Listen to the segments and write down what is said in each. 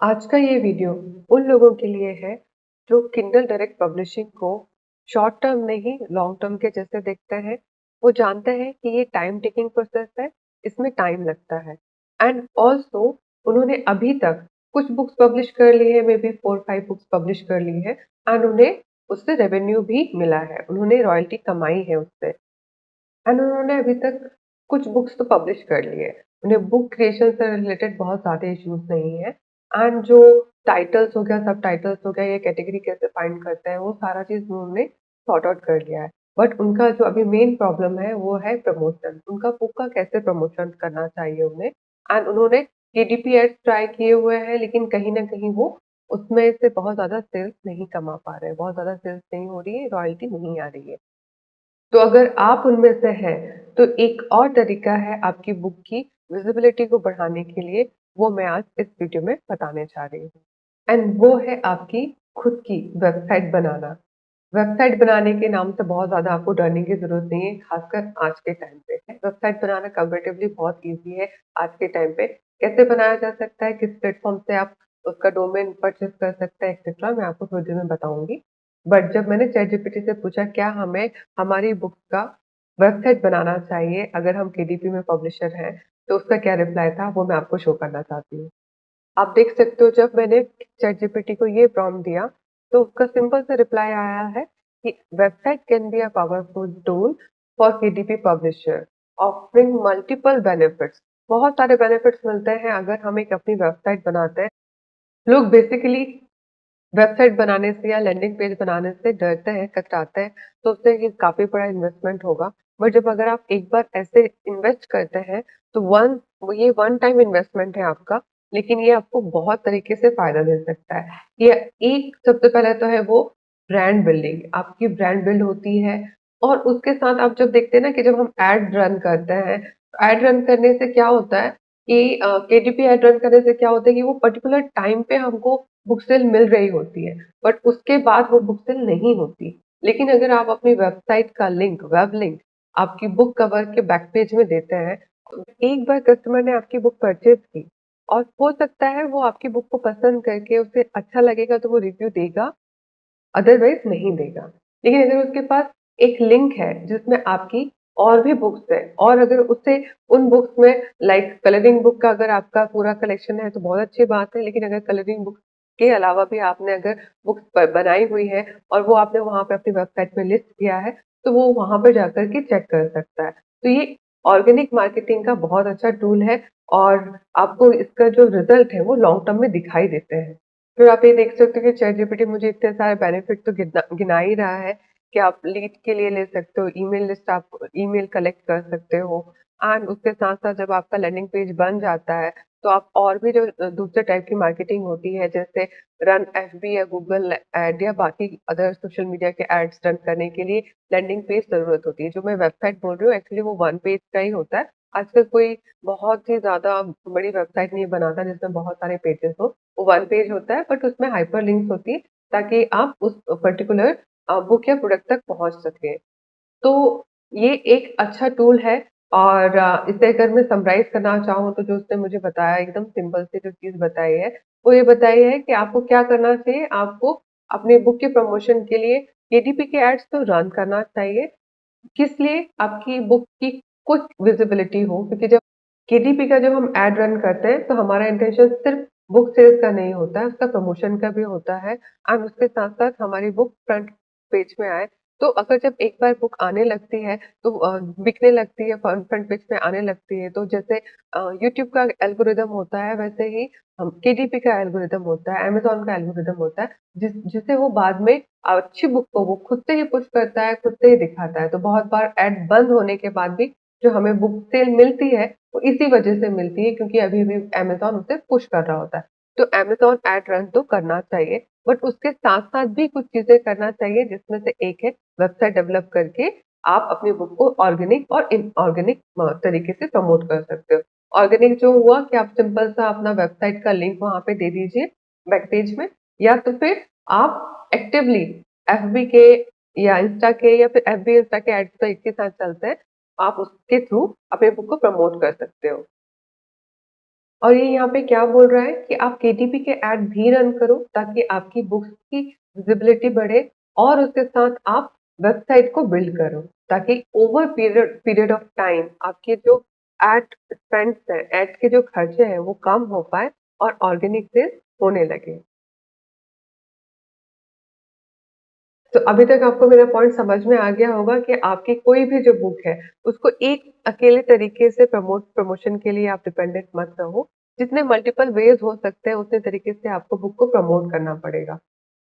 आज का ये वीडियो उन लोगों के लिए है जो किंडल डायरेक्ट पब्लिशिंग को शॉर्ट टर्म नहीं लॉन्ग टर्म के जैसे देखते हैं। वो जानते हैं कि ये टाइम टेकिंग प्रोसेस है, इसमें टाइम लगता है। एंड ऑल्सो उन्होंने अभी तक कुछ बुक्स पब्लिश कर ली है, मे बी 4-5 बुक्स पब्लिश कर ली है एंड उन्हें उससे रेवेन्यू भी मिला है, उन्होंने रॉयल्टी कमाई है उससे। एंड उन्होंने अभी तक कुछ बुक्स तो पब्लिश कर ली है। उन्हें बुक क्रिएशन से रिलेटेड बहुत ज़्यादा इश्यूज़ नहीं है एंड जो टाइटल्स हो गया, सबटाइटल्स हो गया, ये कैटेगरी कैसे फाइंड करते हैं, वो सारा चीज़ उन्होंने सॉर्ट आउट कर लिया है। बट उनका जो अभी मेन प्रॉब्लम है, वो है प्रमोशन। उनका बुक का कैसे प्रमोशन करना चाहिए उन्हें। एंड उन्होंने केडीपी एड्स ट्राई किए हुए हैं, लेकिन कहीं न कहीं वो उसमें से बहुत ज़्यादा सेल्स नहीं कमा पा रहे हैं, बहुत ज़्यादा सेल्स नहीं हो रही है, रॉयल्टी नहीं आ रही है। तो अगर आप उनमें से हैं, तो एक और तरीका है आपकी बुक की विज़िबिलिटी को बढ़ाने के लिए, वो मैं आज इस वीडियो में बताने जा रही हूँ। एंड वो है आपकी खुद की वेबसाइट बनाना। वेबसाइट बनाने के नाम से बहुत ज़्यादा आपको डरने की ज़रूरत नहीं है, खासकर आज के टाइम पे। वेबसाइट बनाना कंपैरेटिवली बहुत ईज़ी है आज के टाइम पे। कैसे बनाया जा सकता है, किस प्लेटफ़ॉर्म से आप उसका डोमेन परचेज़ कर सकते हैं एक्सेट्रा, मैं आपको थोड़ी देर में बताऊँगी। बट जब मैंने चैटजीपीटी से पूछा क्या हमें हमारी बुक का वेबसाइट बनाना चाहिए अगर हम केडीपी में पब्लिशर हैं, तो उसका क्या रिप्लाई था, वो मैं आपको शो करना चाहती हूँ। आप देख सकते हो जब मैंने चैटजीपीटी को ये प्रॉम्प्ट दिया, तो उसका सिंपल सा रिप्लाई आया है कि website can be a powerful tool for KDP publisher offering multiple benefits. बहुत सारे बेनिफिट्स मिलते हैं अगर हम एक अपनी वेबसाइट बनाते हैं। लोग बेसिकली वेबसाइट बनाने से या लैंडिंग पेज बनाने से डरते हैं, कतराते हैं, सोचते हैं कि काफ़ी बड़ा इन्वेस्टमेंट होगा। बट जब अगर आप एक बार ऐसे इन्वेस्ट करते हैं, तो ये वन टाइम इन्वेस्टमेंट है आपका, लेकिन ये आपको बहुत तरीके से फ़ायदा दे सकता है। ये एक सबसे पहले तो है वो ब्रांड बिल्डिंग, आपकी ब्रांड बिल्ड होती है और उसके साथ आप जब देखते हैं ना कि जब हम एड रन करते हैं, एड रन करने से क्या होता है कि केडीपी एड रन करने से क्या होता है कि वो पर्टिकुलर टाइम पे हमको बुक सेल मिल रही होती है, बट उसके बाद वो बुक सेल नहीं होती। लेकिन अगर आप अपनी वेबसाइट का लिंक, वेब लिंक आपकी बुक कवर के बैक पेज में देते हैं, तो एक बार कस्टमर ने आपकी बुक परचेज़ की और हो सकता है वो आपकी बुक को पसंद करके उसे अच्छा लगेगा तो वो रिव्यू देगा, अदरवाइज़ नहीं देगा। लेकिन अगर उसके पास एक लिंक है जिसमें आपकी और भी बुक्स हैं और अगर उसे उन बुक्स में लाइक कलरिंग बुक का अगर आपका पूरा कलेक्शन है तो बहुत अच्छी बात है, लेकिन अगर कलरिंग बुक के अलावा भी आपने अगर बुक्स ब बनाई हुई है और वो आपने वहाँ पे अपनी वेबसाइट में लिस्ट किया है, तो वो वहाँ पे जाकर के चेक कर सकता है। तो ये ऑर्गेनिक मार्केटिंग का बहुत अच्छा टूल है और आपको इसका जो रिज़ल्ट है वो लॉन्ग टर्म में दिखाई देते हैं। फिर आप ये देख सकते हो कि चैटजीपीटी मुझे इतने सारे बेनिफिट तो गिना ही रहा है कि आप लीड के लिए ले सकते हो, ईमेल लिस्ट आप ईमेल कलेक्ट कर सकते हो एंड उसके साथ-साथ जब आपका लैंडिंग पेज बन जाता है, तो आप और भी जो दूसरे टाइप की मार्केटिंग होती है जैसे रन एफबी या गूगल ऐड या बाकी अदर सोशल मीडिया के एड्स रन करने के लिए लैंडिंग पेज ज़रूरत होती है। जो मैं वेबसाइट बोल रही हूँ एक्चुअली वो वन पेज का ही होता है। आजकल कोई बहुत ही ज़्यादा बड़ी वेबसाइट नहीं बनाता जिसमें बहुत सारे पेजेज़ हो। वो वन पेज होता है बट उसमें हाइपरलिंक्स होती है ताकि आप उस पर्टिकुलर बुक या प्रोडक्ट तक पहुँच सकें। तो ये एक अच्छा टूल है और इसे अगर मैं समराइज़ करना चाहूँ तो जो उसने मुझे बताया एकदम सिंपल सी जो चीज़ बताई है, वो ये बताई है कि आपको क्या करना चाहिए, आपको अपने बुक के प्रमोशन के लिए केडीपी के एड्स तो रन करना चाहिए। किस लिए? आपकी बुक की कुछ विज़िबिलिटी हो क्योंकि जब केडीपी का जब हम एड रन करते हैं, तो हमारा इंटेंशन सिर्फ़ बुक सेल्स का नहीं होता है, उसका प्रमोशन का भी होता है एंड उसके साथ-साथ हमारी बुक फ्रंट पेज में आए। तो अगर जब एक बार बुक आने लगती है, तो बिकने लगती है, फ्रंट पेज पे आने लगती है, तो जैसे यूट्यूब का एल्गोरिदम होता है, वैसे ही हम केडीपी का एल्गोरिदम होता है, अमेज़न का एल्गोरिदम होता है, जिसे वो बाद में अच्छी बुक को वो खुद से ही पुश करता है, खुद से ही दिखाता है। तो बहुत बार ऐड बंद होने के बाद भी जो हमें बुक सेल मिलती है, वो इसी वजह से मिलती है क्योंकि अभी भी अमेज़न उसे पुश कर रहा होता है। तो अमेज़न ऐड रन तो करना चाहिए, बट उसके साथ-साथ भी कुछ चीज़ें करना चाहिए जिसमें से एक है वेबसाइट डेवलप करके आप अपनी बुक को ऑर्गेनिक और इनऑर्गेनिक तरीके से प्रमोट कर सकते हो। ऑर्गेनिक जो हुआ कि आप सिंपल सा अपना वेबसाइट का लिंक वहाँ पे दे दीजिए बैक पेज में या तो फिर आप एक्टिवली एफबी के या इंस्टा के या फिर एफबी इंस्टा के एड्स तो एक ही साथ चलते हैं, आप उसके थ्रू अपने बुक को प्रमोट कर सकते हो। और ये यहाँ पे क्या बोल रहा है कि आप केटीपी के ऐड भी रन करो ताकि आपकी बुक्स की विजिबिलिटी बढ़े और उसके साथ आप वेबसाइट को बिल्ड करो ताकि over period period of time आपके जो एड स्पेंड्स है, एड के जो खर्चे हैं वो कम हो पाए और ऑर्गेनिक सेल्स होने लगे। तो अभी तक आपको मेरा पॉइंट समझ में आ गया होगा कि आपकी कोई भी जो बुक है, उसको एक अकेले तरीके से प्रमोशन के लिए आप डिपेंडेंट मत रहो। जितने मल्टीपल वेज़ हो सकते हैं, उतने तरीके से आपको बुक को प्रमोट करना पड़ेगा।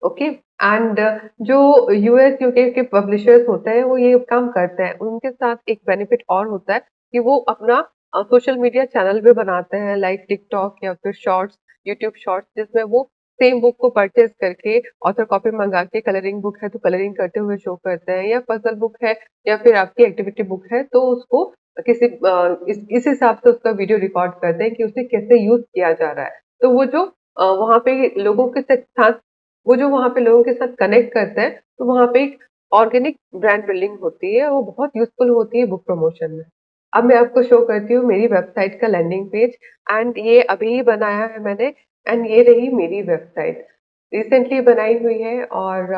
ओके एंड जो यूएस यूके के पब्लिशर्स होते हैं वो ये काम करते हैं उनके साथ एक बेनिफिट और होता है कि वो अपना सोशल मीडिया चैनल भी बनाते हैं लाइक टिकटॉक या फिर शॉर्ट्स यूट्यूब शॉर्ट्स जिसमें वो सेम बुक को परचेज करके ऑथर कॉपी मंगा के कलरिंग बुक है तो कलरिंग करते हुए शो करते हैं या पजल बुक है या फिर आपकी एक्टिविटी बुक है तो उसको किसी इस हिसाब से उसका वीडियो रिकॉर्ड करते हैं कि उसे कैसे यूज किया जा रहा है तो वो जो वहाँ पे लोगों के साथ वो जो वहाँ पे लोगों के साथ कनेक्ट करते हैं, तो वहाँ पे एक ऑर्गेनिक ब्रांड बिल्डिंग होती है, वो बहुत यूज़फुल होती है बुक प्रमोशन में। अब मैं आपको शो करती हूँ मेरी वेबसाइट का लैंडिंग पेज एंड ये अभी ही बनाया है मैंने एंड ये रही मेरी वेबसाइट। रिसेंटली बनाई हुई है और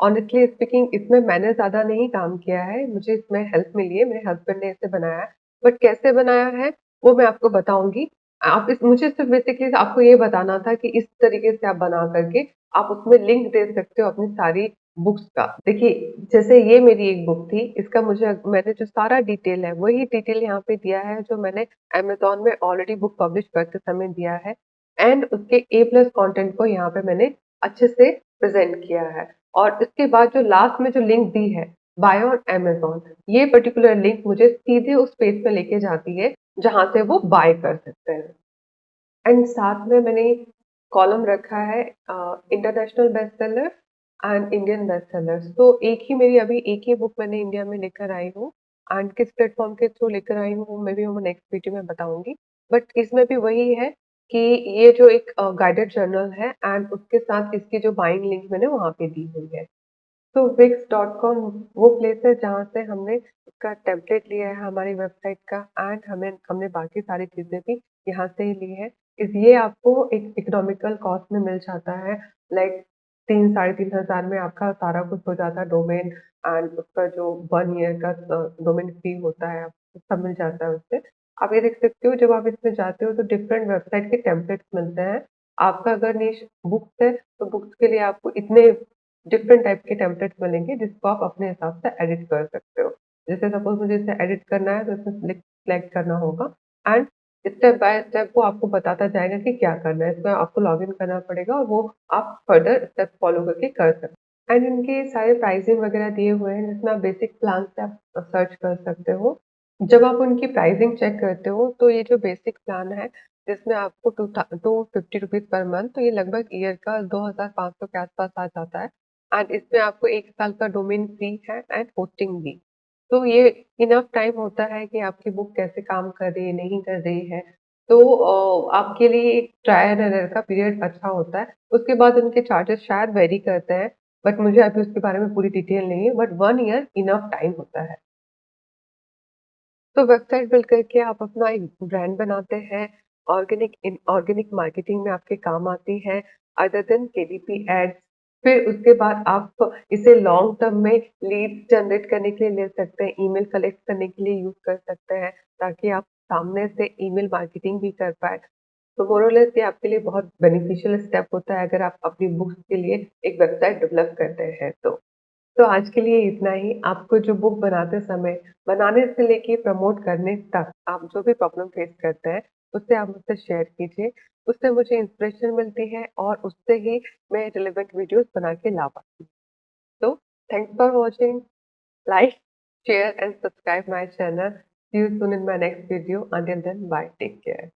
ऑनेस्टली स्पीकिंग इसमें मैंने ज़्यादा नहीं काम किया है, मुझे इसमें हेल्प मिली है, मेरे हस्बैंड ने इसे बनाया है। बट कैसे बनाया है, वो मैं आपको बताऊँगी। आप इस मुझे सिर्फ़ बेसिकली आपको ये बताना था कि इस तरीके से आप बना करके आप उसमें लिंक दे सकते हो अपनी सारी बुक्स का। देखिए, जैसे ये मेरी एक बुक थी, इसका मुझे मैंने जो सारा डिटेल है, वही डिटेल यहाँ पे दिया है जो मैंने अमेज़न में ऑलरेडी बुक पब्लिश करते समय दिया है एंड उसके ए प्लस कंटेंट को यहाँ पे मैंने अच्छे से प्रेज़ेंट किया है। और इसके बाद जो लास्ट में जो लिंक दी है, बाय ऑन अमेज़न, ये पर्टिकुलर लिंक मुझे सीधे उस पेज पे लेके जाती है, जहाँ से वो बाय कर सकते हैं। एंड साथ में मैंने कॉलम रखा है international best seller and Indian best sellers तो एक ही मेरी अभी एक ही बुक मैंने इंडिया में लेकर आई हूँ एंड किस प्लेटफॉर्म के थ्रू लेकर आई हूँ मैं भी वो नेक्स्ट वीडियो में बताऊंगी बट इसमें भी वही है कि ये जो एक गाइडेड जर्नल है एंड उसके साथ इसकी जो बाइंग लिंक मैंने वहाँ पे दी हुई है तो wix.com वो प्लेस है जहाँ से हमने इसका टेम्पलेट लिया है हमारी वेबसाइट का एंड हमने बाकी सारी चीज़ें भी यहाँ से ही ली है। ये आपको एक इकोनॉमिकल कॉस्ट में मिल जाता है लाइक 3 साढ़े 3 हज़ार में आपका सारा कुछ हो जाता है डोमेन एंड उसका जो 1 ईयर का डोमेन फी होता है आपको सब मिल जाता है उससे। आप ये देख सकते हो जब आप इसमें जाते हो तो डिफरेंट वेबसाइट के टेम्पलेट्स मिलते हैं। आपका अगर निश बुक्स है तो बुक्स के लिए आपको इतने डिफरेंट टाइप के टेम्पलेट्स मिलेंगे जिसको आप अपने हिसाब से एडिट कर सकते हो। जैसे सपोज़ मुझे इसे एडिट करना है तो इसमें सिलेक्ट करना होगा एंड स्टेप बाय स्टेप वो आपको बताता जाएगा कि क्या करना है। इसमें आपको लॉगिन करना पड़ेगा और वो आप फर्दर स्टेप फॉलो करके कर सकते हैं। एंड इनके सारे प्राइसिंग वगैरह दिए हुए हैं जिसमें आप बेसिक प्लान से आप सर्च कर सकते हो। जब आप उनकी प्राइसिंग चेक करते हो तो ये जो बेसिक प्लान है जिसमें आपको 250 रुपीज़ पर मंथ तो ये लगभग ईयर का 2500 के आस-पास आ जाता है। एंड इसमें आपको 1 साल का डोमेन फ्री है एंड होस्टिंग भी। तो ये इनफ टाइम होता है कि आपकी बुक कैसे काम कर रही है, नहीं कर रही है। तो आपके लिए एक ट्रायल एंड एरर का पीरियड अच्छा होता है। उसके बाद उनके चार्जेस शायद वेरी करते हैं, बट मुझे अभी उसके बारे में पूरी डिटेल नहीं है, बट 1 ईयर इनफ टाइम होता है। तो वेबसाइट बिल्ड करके आप अपना एक ब्रांड बनाते हैं, ऑर्गेनिक मार्केटिंग में आपके काम आती है, अदर देन केडीपी एड्स। फिर उसके बाद आप इसे लॉन्ग टर्म में लीड्स जनरेट करने के लिए ले सकते हैं, ईमेल कलेक्ट करने के लिए यूज़ कर सकते हैं, ताकि आप सामने से ईमेल मार्केटिंग भी कर पाएँ। तो मोर और लेस ये आपके लिए बहुत बेनिफिशियल स्टेप होता है अगर आप अपनी बुक्स के लिए एक वेबसाइट डेवलप करते हैं तो। तो आज के लिए इतना ही। आपको जो बुक बनाते समय, बनाने से लेके प्रमोट करने तक आप जो भी प्रॉब्लम फेस करते हैं, उससे आप मुझसे शेयर कीजिए। उससे मुझे इंस्पिरेशन मिलती है और उससे ही मैं रिलेवेंट वीडियोज़ बना के ला पाती हूँ। तो thanks for watching, like, share and subscribe my channel. See you soon in my next video. Until then bye, take care.